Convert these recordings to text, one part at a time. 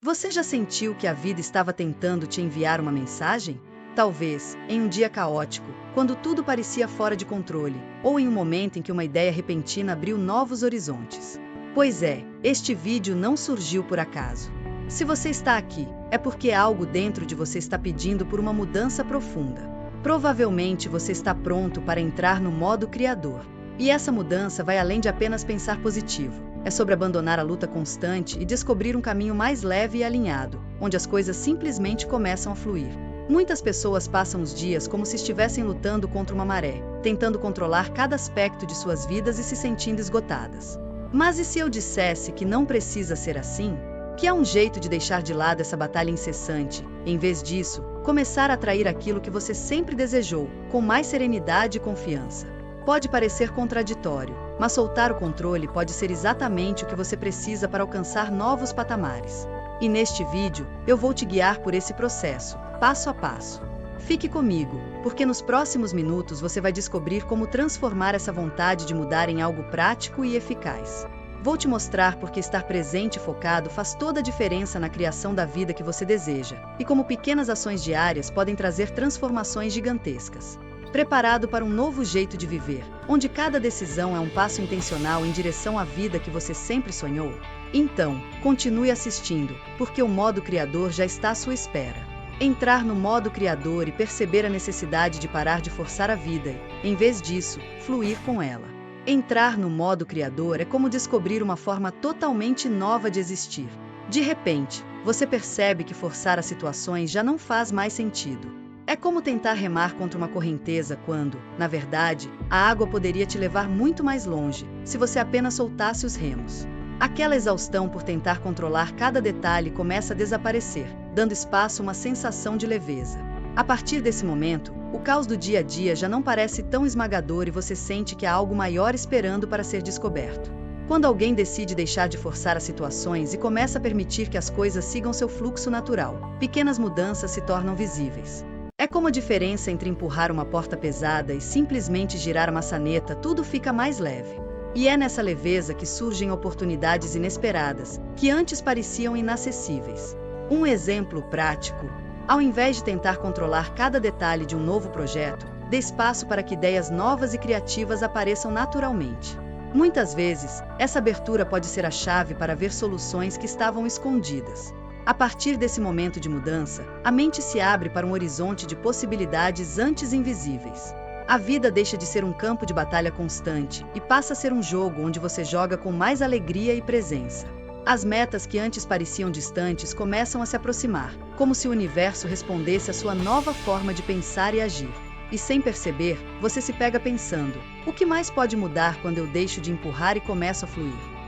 Você já sentiu que a vida estava tentando te enviar uma mensagem? Talvez, em um dia caótico, quando tudo parecia fora de controle, ou em um momento em que uma ideia repentina abriu novos horizontes. Pois é, este vídeo não surgiu por acaso. Se você está aqui, é porque algo dentro de você está pedindo por uma mudança profunda. Provavelmente você está pronto para entrar no modo criador. E essa mudança vai além de apenas pensar positivo. É sobre abandonar a luta constante e descobrir um caminho mais leve e alinhado, onde as coisas simplesmente começam a fluir. Muitas pessoas passam os dias como se estivessem lutando contra uma maré, tentando controlar cada aspecto de suas vidas e se sentindo esgotadas. Mas e se eu dissesse que não precisa ser assim? Que há um jeito de deixar de lado essa batalha incessante, em vez disso, começar a atrair aquilo que você sempre desejou, com mais serenidade e confiança. Pode parecer contraditório, mas soltar o controle pode ser exatamente o que você precisa para alcançar novos patamares. E neste vídeo, eu vou te guiar por esse processo, passo a passo. Fique comigo, porque nos próximos minutos você vai descobrir como transformar essa vontade de mudar em algo prático e eficaz. Vou te mostrar porque estar presente e focado faz toda a diferença na criação da vida que você deseja, e como pequenas ações diárias podem trazer transformações gigantescas. Preparado para um novo jeito de viver, onde cada decisão é um passo intencional em direção à vida que você sempre sonhou? Então, continue assistindo, porque o modo criador já está à sua espera. Entrar no modo criador e perceber a necessidade de parar de forçar a vida e, em vez disso, fluir com ela. Entrar no modo criador é como descobrir uma forma totalmente nova de existir. De repente, você percebe que forçar as situações já não faz mais sentido. É como tentar remar contra uma correnteza quando, na verdade, a água poderia te levar muito mais longe, se você apenas soltasse os remos. Aquela exaustão por tentar controlar cada detalhe começa a desaparecer, dando espaço a uma sensação de leveza. A partir desse momento, o caos do dia a dia já não parece tão esmagador e você sente que há algo maior esperando para ser descoberto. Quando alguém decide deixar de forçar as situações e começa a permitir que as coisas sigam seu fluxo natural, pequenas mudanças se tornam visíveis. É como a diferença entre empurrar uma porta pesada e simplesmente girar a maçaneta, tudo fica mais leve. E é nessa leveza que surgem oportunidades inesperadas, que antes pareciam inacessíveis. Um exemplo prático: ao invés de tentar controlar cada detalhe de um novo projeto, dê espaço para que ideias novas e criativas apareçam naturalmente. Muitas vezes, essa abertura pode ser a chave para ver soluções que estavam escondidas. A partir desse momento de mudança, a mente se abre para um horizonte de possibilidades antes invisíveis. A vida deixa de ser um campo de batalha constante e passa a ser um jogo onde você joga com mais alegria e presença. As metas que antes pareciam distantes começam a se aproximar, como se o universo respondesse à sua nova forma de pensar e agir. E sem perceber, você se pega pensando: o que mais pode mudar quando eu deixo de empurrar e começo a fluir?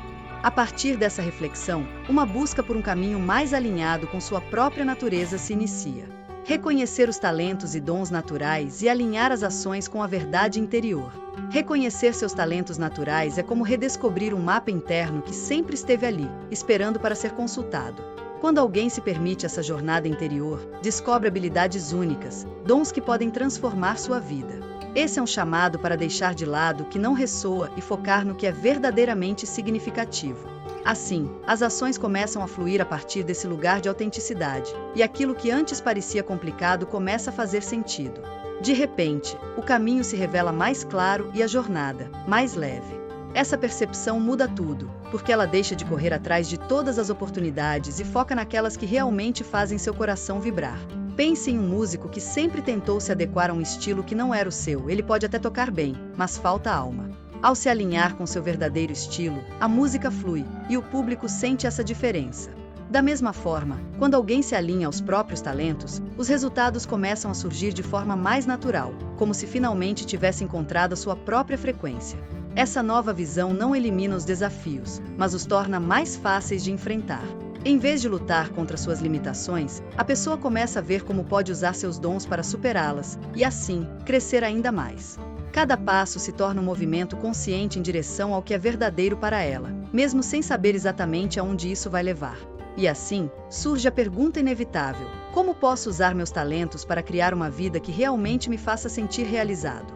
A partir dessa reflexão, uma busca por um caminho mais alinhado com sua própria natureza se inicia. Reconhecer os talentos e dons naturais e alinhar as ações com a verdade interior. Reconhecer seus talentos naturais é como redescobrir um mapa interno que sempre esteve ali, esperando para ser consultado. Quando alguém se permite essa jornada interior, descobre habilidades únicas, dons que podem transformar sua vida. Esse é um chamado para deixar de lado o que não ressoa e focar no que é verdadeiramente significativo. Assim, as ações começam a fluir a partir desse lugar de autenticidade, e aquilo que antes parecia complicado começa a fazer sentido. De repente, o caminho se revela mais claro e a jornada, mais leve. Essa percepção muda tudo, porque ela deixa de correr atrás de todas as oportunidades e foca naquelas que realmente fazem seu coração vibrar. Pense em um músico que sempre tentou se adequar a um estilo que não era o seu. Ele pode até tocar bem, mas falta alma. Ao se alinhar com seu verdadeiro estilo, a música flui, e o público sente essa diferença. Da mesma forma, quando alguém se alinha aos próprios talentos, os resultados começam a surgir de forma mais natural, como se finalmente tivesse encontrado a sua própria frequência. Essa nova visão não elimina os desafios, mas os torna mais fáceis de enfrentar. Em vez de lutar contra suas limitações, a pessoa começa a ver como pode usar seus dons para superá-las, e assim, crescer ainda mais. Cada passo se torna um movimento consciente em direção ao que é verdadeiro para ela, mesmo sem saber exatamente aonde isso vai levar. E assim, surge a pergunta inevitável: como posso usar meus talentos para criar uma vida que realmente me faça sentir realizado?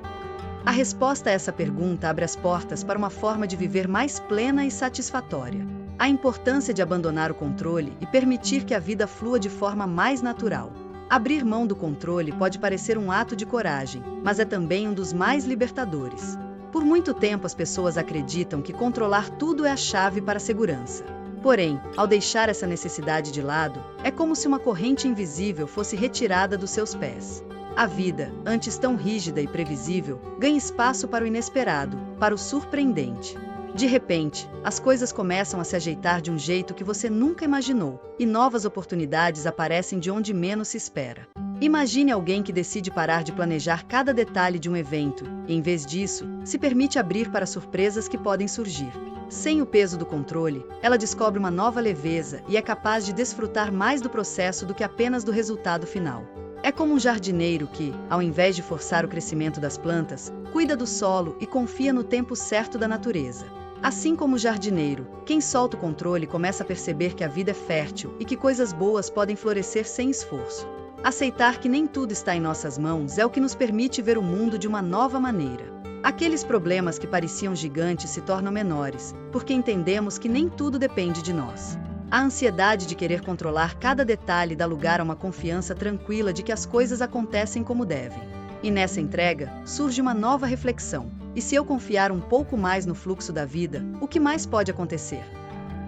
A resposta a essa pergunta abre as portas para uma forma de viver mais plena e satisfatória. A importância de abandonar o controle e permitir que a vida flua de forma mais natural. Abrir mão do controle pode parecer um ato de coragem, mas é também um dos mais libertadores. Por muito tempo as pessoas acreditam que controlar tudo é a chave para a segurança. Porém, ao deixar essa necessidade de lado, é como se uma corrente invisível fosse retirada dos seus pés. A vida, antes tão rígida e previsível, ganha espaço para o inesperado, para o surpreendente. De repente, as coisas começam a se ajeitar de um jeito que você nunca imaginou, e novas oportunidades aparecem de onde menos se espera. Imagine alguém que decide parar de planejar cada detalhe de um evento, e em vez disso, se permite abrir para surpresas que podem surgir. Sem o peso do controle, ela descobre uma nova leveza e é capaz de desfrutar mais do processo do que apenas do resultado final. É como um jardineiro que, ao invés de forçar o crescimento das plantas, cuida do solo e confia no tempo certo da natureza. Assim como o jardineiro, quem solta o controle começa a perceber que a vida é fértil e que coisas boas podem florescer sem esforço. Aceitar que nem tudo está em nossas mãos é o que nos permite ver o mundo de uma nova maneira. Aqueles problemas que pareciam gigantes se tornam menores, porque entendemos que nem tudo depende de nós. A ansiedade de querer controlar cada detalhe dá lugar a uma confiança tranquila de que as coisas acontecem como devem. E nessa entrega, surge uma nova reflexão. E se eu confiar um pouco mais no fluxo da vida, o que mais pode acontecer?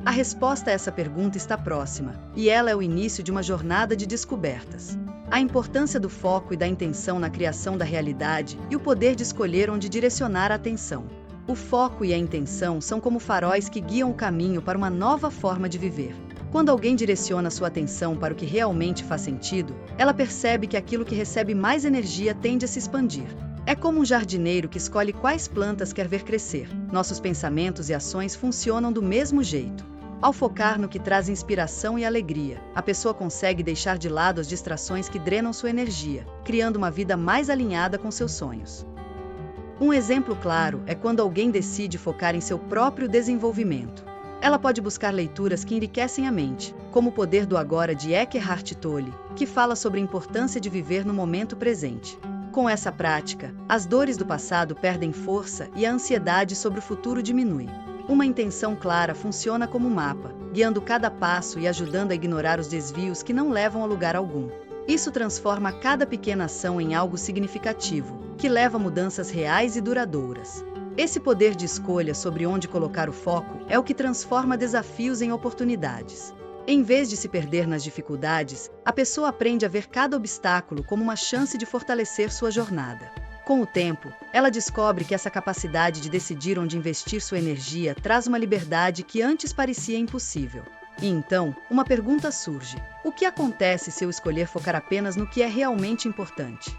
A resposta a essa pergunta está próxima, e ela é o início de uma jornada de descobertas. A importância do foco e da intenção na criação da realidade e o poder de escolher onde direcionar a atenção. O foco e a intenção são como faróis que guiam o caminho para uma nova forma de viver. Quando alguém direciona sua atenção para o que realmente faz sentido, ela percebe que aquilo que recebe mais energia tende a se expandir. É como um jardineiro que escolhe quais plantas quer ver crescer. Nossos pensamentos e ações funcionam do mesmo jeito. Ao focar no que traz inspiração e alegria, a pessoa consegue deixar de lado as distrações que drenam sua energia, criando uma vida mais alinhada com seus sonhos. Um exemplo claro é quando alguém decide focar em seu próprio desenvolvimento. Ela pode buscar leituras que enriquecem a mente, como O Poder do Agora de Eckhart Tolle, que fala sobre a importância de viver no momento presente. Com essa prática, as dores do passado perdem força e a ansiedade sobre o futuro diminui. Uma intenção clara funciona como um mapa, guiando cada passo e ajudando a ignorar os desvios que não levam a lugar algum. Isso transforma cada pequena ação em algo significativo, que leva a mudanças reais e duradouras. Esse poder de escolha sobre onde colocar o foco é o que transforma desafios em oportunidades. Em vez de se perder nas dificuldades, a pessoa aprende a ver cada obstáculo como uma chance de fortalecer sua jornada. Com o tempo, ela descobre que essa capacidade de decidir onde investir sua energia traz uma liberdade que antes parecia impossível. E então, uma pergunta surge: o que acontece se eu escolher focar apenas no que é realmente importante?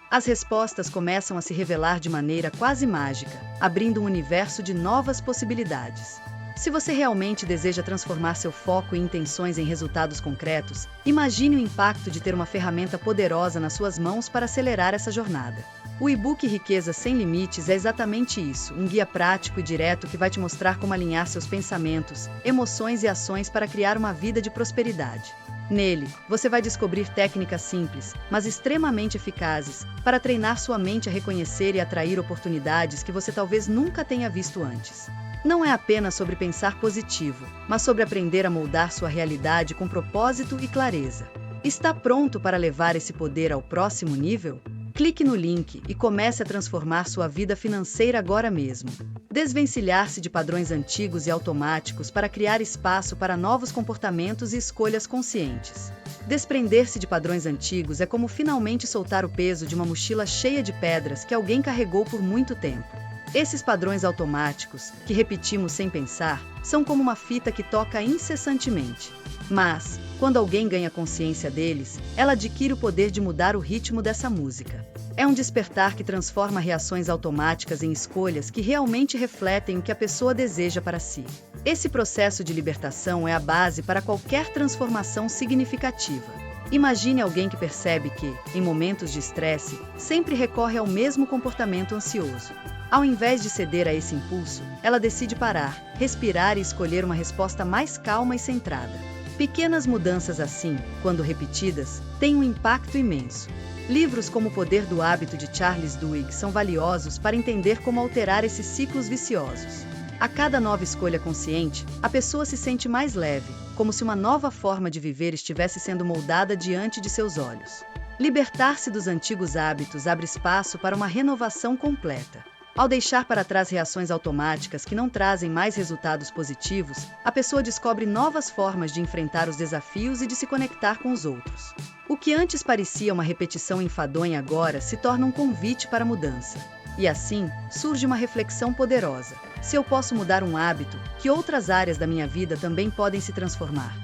As respostas começam a se revelar de maneira quase mágica, abrindo um universo de novas possibilidades. Se você realmente deseja transformar seu foco e intenções em resultados concretos, imagine o impacto de ter uma ferramenta poderosa nas suas mãos para acelerar essa jornada. O e-book Riqueza Sem Limites é exatamente isso, um guia prático e direto que vai te mostrar como alinhar seus pensamentos, emoções e ações para criar uma vida de prosperidade. Nele, você vai descobrir técnicas simples, mas extremamente eficazes, para treinar sua mente a reconhecer e atrair oportunidades que você talvez nunca tenha visto antes. Não é apenas sobre pensar positivo, mas sobre aprender a moldar sua realidade com propósito e clareza. Está pronto para levar esse poder ao próximo nível? Clique no link e comece a transformar sua vida financeira agora mesmo. Desvencilhar-se de padrões antigos e automáticos para criar espaço para novos comportamentos e escolhas conscientes. Desprender-se de padrões antigos é como finalmente soltar o peso de uma mochila cheia de pedras que alguém carregou por muito tempo. Esses padrões automáticos, que repetimos sem pensar, são como uma fita que toca incessantemente. Mas, quando alguém ganha consciência deles, ela adquire o poder de mudar o ritmo dessa música. É um despertar que transforma reações automáticas em escolhas que realmente refletem o que a pessoa deseja para si. Esse processo de libertação é a base para qualquer transformação significativa. Imagine alguém que percebe que, em momentos de estresse, sempre recorre ao mesmo comportamento ansioso. Ao invés de ceder a esse impulso, ela decide parar, respirar e escolher uma resposta mais calma e centrada. Pequenas mudanças assim, quando repetidas, têm um impacto imenso. Livros como O Poder do Hábito de Charles Duhigg são valiosos para entender como alterar esses ciclos viciosos. A cada nova escolha consciente, a pessoa se sente mais leve, como se uma nova forma de viver estivesse sendo moldada diante de seus olhos. Libertar-se dos antigos hábitos abre espaço para uma renovação completa. Ao deixar para trás reações automáticas que não trazem mais resultados positivos, a pessoa descobre novas formas de enfrentar os desafios e de se conectar com os outros. O que antes parecia uma repetição enfadonha agora se torna um convite para a mudança. E assim, surge uma reflexão poderosa. Se eu posso mudar um hábito, que outras áreas da minha vida também podem se transformar?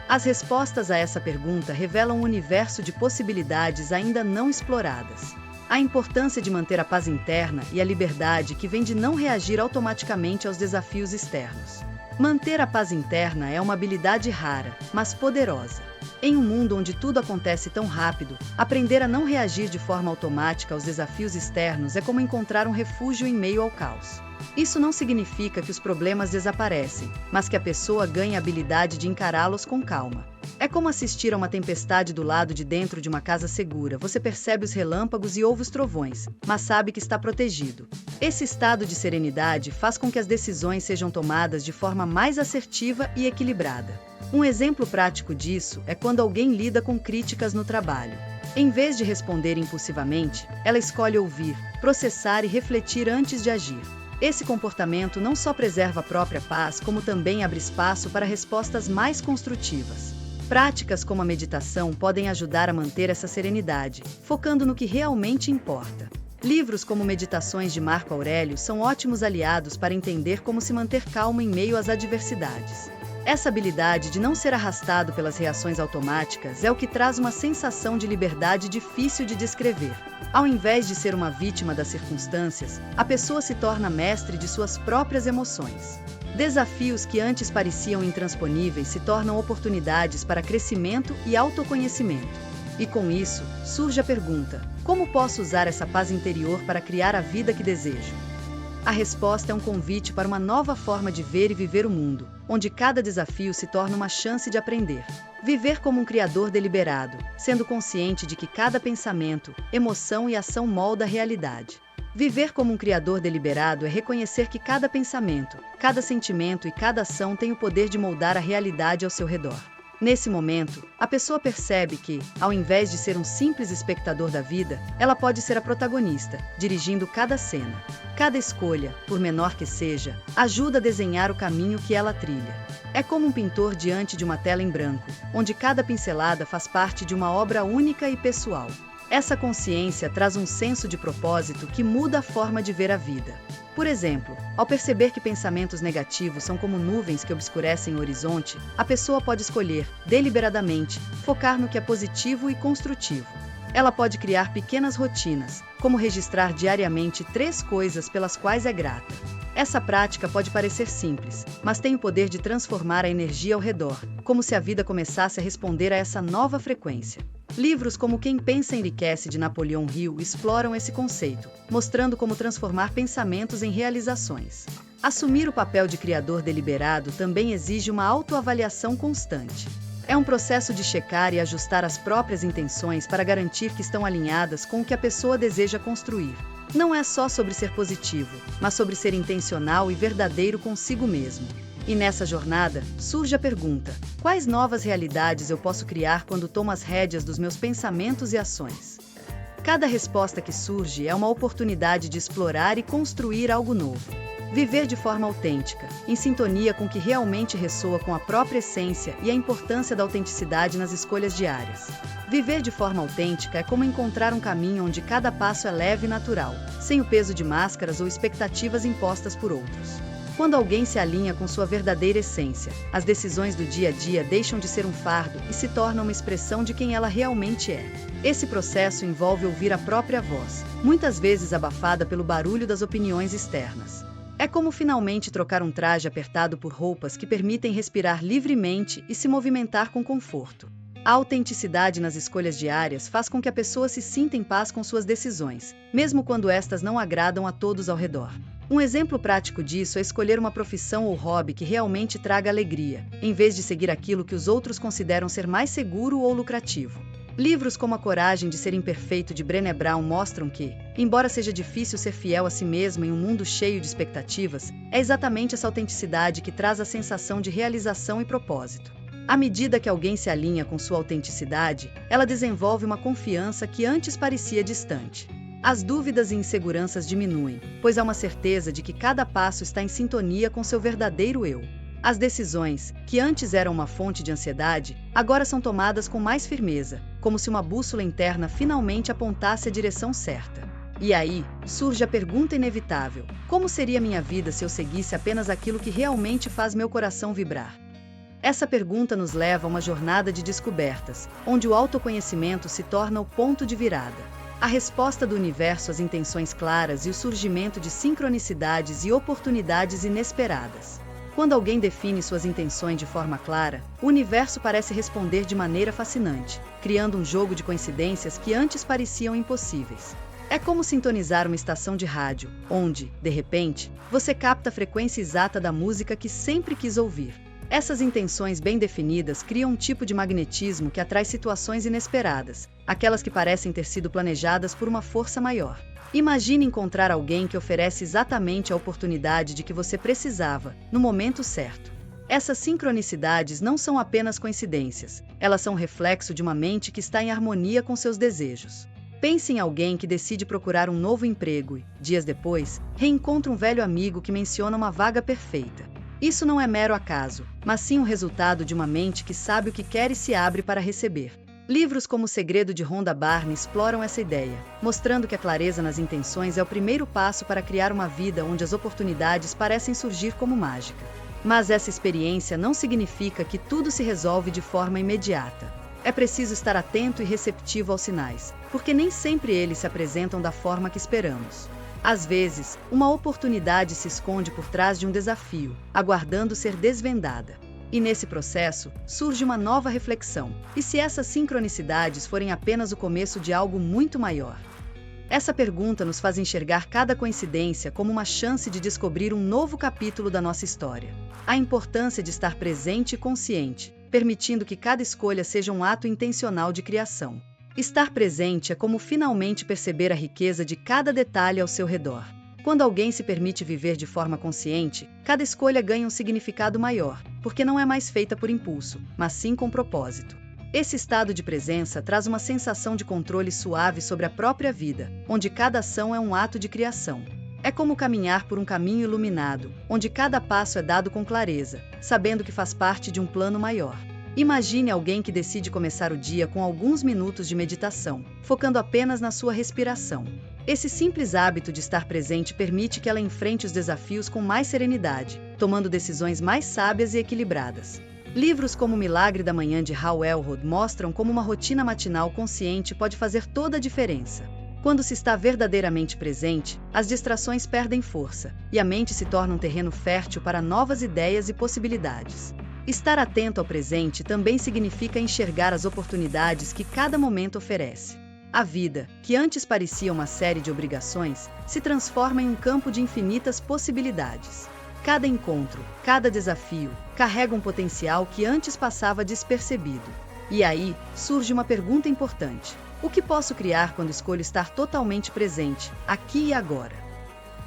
As respostas a essa pergunta revelam um universo de possibilidades ainda não exploradas. A importância de manter a paz interna e a liberdade que vem de não reagir automaticamente aos desafios externos. Manter a paz interna é uma habilidade rara, mas poderosa. Em um mundo onde tudo acontece tão rápido, aprender a não reagir de forma automática aos desafios externos é como encontrar um refúgio em meio ao caos. Isso não significa que os problemas desaparecem, mas que a pessoa ganha a habilidade de encará-los com calma. É como assistir a uma tempestade do lado de dentro de uma casa segura. Você percebe os relâmpagos e ouve os trovões, mas sabe que está protegido. Esse estado de serenidade faz com que as decisões sejam tomadas de forma mais assertiva e equilibrada. Um exemplo prático disso é quando alguém lida com críticas no trabalho. Em vez de responder impulsivamente, ela escolhe ouvir, processar e refletir antes de agir. Esse comportamento não só preserva a própria paz, como também abre espaço para respostas mais construtivas. Práticas como a meditação podem ajudar a manter essa serenidade, focando no que realmente importa. Livros como Meditações de Marco Aurélio são ótimos aliados para entender como se manter calmo em meio às adversidades. Essa habilidade de não ser arrastado pelas reações automáticas é o que traz uma sensação de liberdade difícil de descrever. Ao invés de ser uma vítima das circunstâncias, a pessoa se torna mestre de suas próprias emoções. Desafios que antes pareciam intransponíveis se tornam oportunidades para crescimento e autoconhecimento. E com isso, surge a pergunta: como posso usar essa paz interior para criar a vida que desejo? A resposta é um convite para uma nova forma de ver e viver o mundo, onde cada desafio se torna uma chance de aprender. Viver como um criador deliberado, sendo consciente de que cada pensamento, emoção e ação molda a realidade. Viver como um criador deliberado é reconhecer que cada pensamento, cada sentimento e cada ação tem o poder de moldar a realidade ao seu redor. Nesse momento, a pessoa percebe que, ao invés de ser um simples espectador da vida, ela pode ser a protagonista, dirigindo cada cena. Cada escolha, por menor que seja, ajuda a desenhar o caminho que ela trilha. É como um pintor diante de uma tela em branco, onde cada pincelada faz parte de uma obra única e pessoal. Essa consciência traz um senso de propósito que muda a forma de ver a vida. Por exemplo, ao perceber que pensamentos negativos são como nuvens que obscurecem o horizonte, a pessoa pode escolher, deliberadamente, focar no que é positivo e construtivo. Ela pode criar pequenas rotinas, como registrar diariamente 3 coisas pelas quais é grata. Essa prática pode parecer simples, mas tem o poder de transformar a energia ao redor, como se a vida começasse a responder a essa nova frequência. Livros como Quem Pensa Enriquece, de Napoleão Hill, exploram esse conceito, mostrando como transformar pensamentos em realizações. Assumir o papel de criador deliberado também exige uma autoavaliação constante. É um processo de checar e ajustar as próprias intenções para garantir que estão alinhadas com o que a pessoa deseja construir. Não é só sobre ser positivo, mas sobre ser intencional e verdadeiro consigo mesmo. E nessa jornada, surge a pergunta: quais novas realidades eu posso criar quando tomo as rédeas dos meus pensamentos e ações? Cada resposta que surge é uma oportunidade de explorar e construir algo novo. Viver de forma autêntica, em sintonia com o que realmente ressoa com a própria essência e a importância da autenticidade nas escolhas diárias. Viver de forma autêntica é como encontrar um caminho onde cada passo é leve e natural, sem o peso de máscaras ou expectativas impostas por outros. Quando alguém se alinha com sua verdadeira essência, as decisões do dia a dia deixam de ser um fardo e se tornam uma expressão de quem ela realmente é. Esse processo envolve ouvir a própria voz, muitas vezes abafada pelo barulho das opiniões externas. É como finalmente trocar um traje apertado por roupas que permitem respirar livremente e se movimentar com conforto. A autenticidade nas escolhas diárias faz com que a pessoa se sinta em paz com suas decisões, mesmo quando estas não agradam a todos ao redor. Um exemplo prático disso é escolher uma profissão ou hobby que realmente traga alegria, em vez de seguir aquilo que os outros consideram ser mais seguro ou lucrativo. Livros como A Coragem de Ser Imperfeito de Brené Brown mostram que, embora seja difícil ser fiel a si mesmo em um mundo cheio de expectativas, é exatamente essa autenticidade que traz a sensação de realização e propósito. À medida que alguém se alinha com sua autenticidade, ela desenvolve uma confiança que antes parecia distante. As dúvidas e inseguranças diminuem, pois há uma certeza de que cada passo está em sintonia com seu verdadeiro eu. As decisões, que antes eram uma fonte de ansiedade, agora são tomadas com mais firmeza, como se uma bússola interna finalmente apontasse a direção certa. E aí, surge a pergunta inevitável: como seria minha vida se eu seguisse apenas aquilo que realmente faz meu coração vibrar? Essa pergunta nos leva a uma jornada de descobertas, onde o autoconhecimento se torna o ponto de virada. A resposta do universo às intenções claras e o surgimento de sincronicidades e oportunidades inesperadas. Quando alguém define suas intenções de forma clara, o universo parece responder de maneira fascinante, criando um jogo de coincidências que antes pareciam impossíveis. É como sintonizar uma estação de rádio, onde, de repente, você capta a frequência exata da música que sempre quis ouvir. Essas intenções bem definidas criam um tipo de magnetismo que atrai situações inesperadas, aquelas que parecem ter sido planejadas por uma força maior. Imagine encontrar alguém que oferece exatamente a oportunidade de que você precisava, no momento certo. Essas sincronicidades não são apenas coincidências, elas são reflexo de uma mente que está em harmonia com seus desejos. Pense em alguém que decide procurar um novo emprego e, dias depois, reencontra um velho amigo que menciona uma vaga perfeita. Isso não é mero acaso, mas sim o resultado de uma mente que sabe o que quer e se abre para receber. Livros como O Segredo de Rhonda Byrne exploram essa ideia, mostrando que a clareza nas intenções é o primeiro passo para criar uma vida onde as oportunidades parecem surgir como mágica. Mas essa experiência não significa que tudo se resolve de forma imediata. É preciso estar atento e receptivo aos sinais, porque nem sempre eles se apresentam da forma que esperamos. Às vezes, uma oportunidade se esconde por trás de um desafio, aguardando ser desvendada. E nesse processo, surge uma nova reflexão: e se essas sincronicidades forem apenas o começo de algo muito maior? Essa pergunta nos faz enxergar cada coincidência como uma chance de descobrir um novo capítulo da nossa história. A importância de estar presente e consciente, permitindo que cada escolha seja um ato intencional de criação. Estar presente é como finalmente perceber a riqueza de cada detalhe ao seu redor. Quando alguém se permite viver de forma consciente, cada escolha ganha um significado maior, porque não é mais feita por impulso, mas sim com propósito. Esse estado de presença traz uma sensação de controle suave sobre a própria vida, onde cada ação é um ato de criação. É como caminhar por um caminho iluminado, onde cada passo é dado com clareza, sabendo que faz parte de um plano maior. Imagine alguém que decide começar o dia com alguns minutos de meditação, focando apenas na sua respiração. Esse simples hábito de estar presente permite que ela enfrente os desafios com mais serenidade, tomando decisões mais sábias e equilibradas. Livros como O Milagre da Manhã de Hal Elrod mostram como uma rotina matinal consciente pode fazer toda a diferença. Quando se está verdadeiramente presente, as distrações perdem força, e a mente se torna um terreno fértil para novas ideias e possibilidades. Estar atento ao presente também significa enxergar as oportunidades que cada momento oferece. A vida, que antes parecia uma série de obrigações, se transforma em um campo de infinitas possibilidades. Cada encontro, cada desafio, carrega um potencial que antes passava despercebido. E aí, surge uma pergunta importante: o que posso criar quando escolho estar totalmente presente, aqui e agora?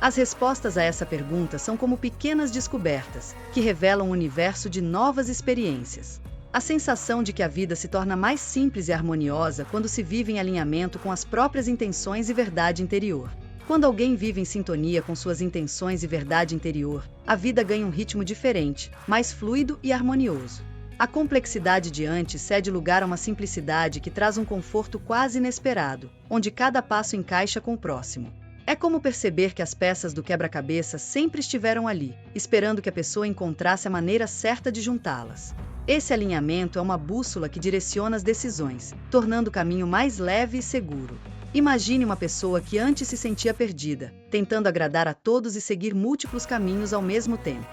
As respostas a essa pergunta são como pequenas descobertas, que revelam um universo de novas experiências. A sensação de que a vida se torna mais simples e harmoniosa quando se vive em alinhamento com as próprias intenções e verdade interior. Quando alguém vive em sintonia com suas intenções e verdade interior, a vida ganha um ritmo diferente, mais fluido e harmonioso. A complexidade de antes cede lugar a uma simplicidade que traz um conforto quase inesperado, onde cada passo encaixa com o próximo. É como perceber que as peças do quebra-cabeça sempre estiveram ali, esperando que a pessoa encontrasse a maneira certa de juntá-las. Esse alinhamento é uma bússola que direciona as decisões, tornando o caminho mais leve e seguro. Imagine uma pessoa que antes se sentia perdida, tentando agradar a todos e seguir múltiplos caminhos ao mesmo tempo.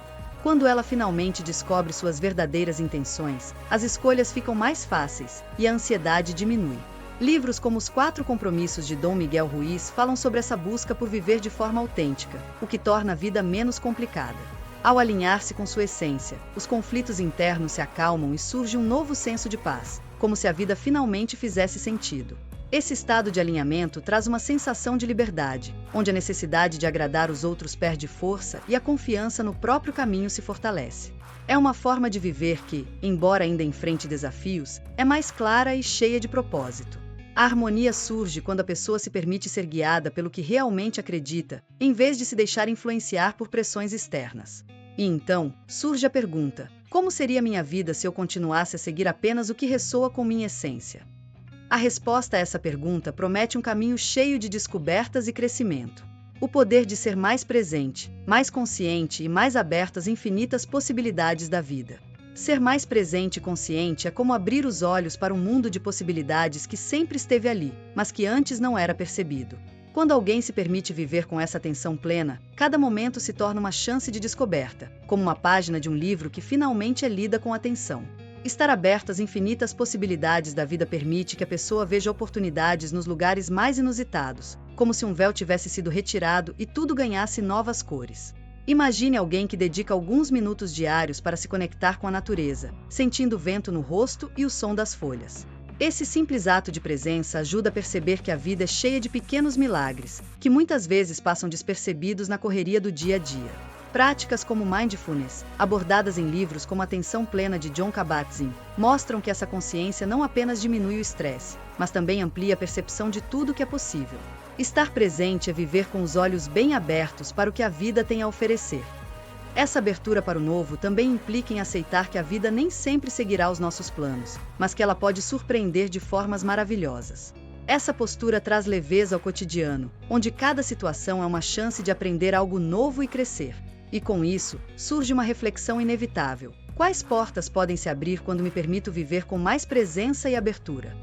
Quando ela finalmente descobre suas verdadeiras intenções, as escolhas ficam mais fáceis e a ansiedade diminui. Livros como Os 4 Compromissos de Dom Miguel Ruiz falam sobre essa busca por viver de forma autêntica, o que torna a vida menos complicada. Ao alinhar-se com sua essência, os conflitos internos se acalmam e surge um novo senso de paz, como se a vida finalmente fizesse sentido. Esse estado de alinhamento traz uma sensação de liberdade, onde a necessidade de agradar os outros perde força e a confiança no próprio caminho se fortalece. É uma forma de viver que, embora ainda enfrente desafios, é mais clara e cheia de propósito. A harmonia surge quando a pessoa se permite ser guiada pelo que realmente acredita, em vez de se deixar influenciar por pressões externas. E então, surge a pergunta: como seria minha vida se eu continuasse a seguir apenas o que ressoa com minha essência? A resposta a essa pergunta promete um caminho cheio de descobertas e crescimento. O poder de ser mais presente, mais consciente e mais aberto às infinitas possibilidades da vida. Ser mais presente e consciente é como abrir os olhos para um mundo de possibilidades que sempre esteve ali, mas que antes não era percebido. Quando alguém se permite viver com essa atenção plena, cada momento se torna uma chance de descoberta, como uma página de um livro que finalmente é lida com atenção. Estar aberto às infinitas possibilidades da vida permite que a pessoa veja oportunidades nos lugares mais inusitados, como se um véu tivesse sido retirado e tudo ganhasse novas cores. Imagine alguém que dedica alguns minutos diários para se conectar com a natureza, sentindo o vento no rosto e o som das folhas. Esse simples ato de presença ajuda a perceber que a vida é cheia de pequenos milagres, que muitas vezes passam despercebidos na correria do dia a dia. Práticas como Mindfulness, abordadas em livros como Atenção Plena de Jon Kabat-Zinn, mostram que essa consciência não apenas diminui o estresse, mas também amplia a percepção de tudo que é possível. Estar presente é viver com os olhos bem abertos para o que a vida tem a oferecer. Essa abertura para o novo também implica em aceitar que a vida nem sempre seguirá os nossos planos, mas que ela pode surpreender de formas maravilhosas. Essa postura traz leveza ao cotidiano, onde cada situação é uma chance de aprender algo novo e crescer. E com isso, surge uma reflexão inevitável. Quais portas podem se abrir quando me permito viver com mais presença e abertura?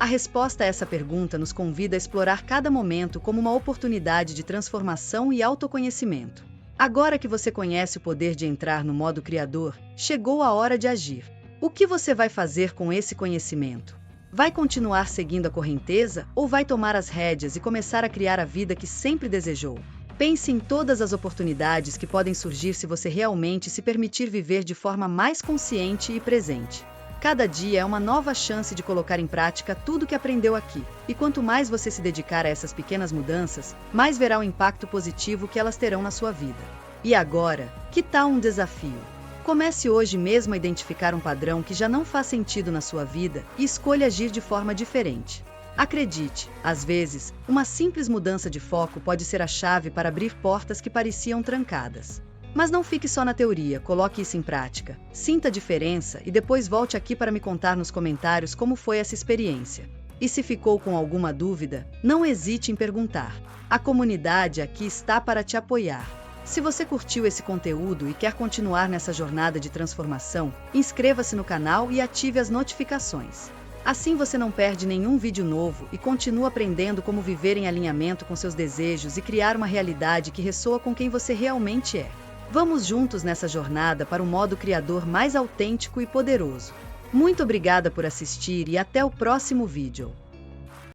A resposta a essa pergunta nos convida a explorar cada momento como uma oportunidade de transformação e autoconhecimento. Agora que você conhece o poder de entrar no modo criador, chegou a hora de agir. O que você vai fazer com esse conhecimento? Vai continuar seguindo a correnteza ou vai tomar as rédeas e começar a criar a vida que sempre desejou? Pense em todas as oportunidades que podem surgir se você realmente se permitir viver de forma mais consciente e presente. Cada dia é uma nova chance de colocar em prática tudo o que aprendeu aqui. E quanto mais você se dedicar a essas pequenas mudanças, mais verá o impacto positivo que elas terão na sua vida. E agora, que tal um desafio? Comece hoje mesmo a identificar um padrão que já não faz sentido na sua vida e escolha agir de forma diferente. Acredite, às vezes, uma simples mudança de foco pode ser a chave para abrir portas que pareciam trancadas. Mas não fique só na teoria, coloque isso em prática. Sinta a diferença e depois volte aqui para me contar nos comentários como foi essa experiência. E se ficou com alguma dúvida, não hesite em perguntar. A comunidade aqui está para te apoiar. Se você curtiu esse conteúdo e quer continuar nessa jornada de transformação, inscreva-se no canal e ative as notificações. Assim você não perde nenhum vídeo novo e continua aprendendo como viver em alinhamento com seus desejos e criar uma realidade que ressoa com quem você realmente é. Vamos juntos nessa jornada para um modo criador mais autêntico e poderoso. Muito obrigada por assistir e até o próximo vídeo.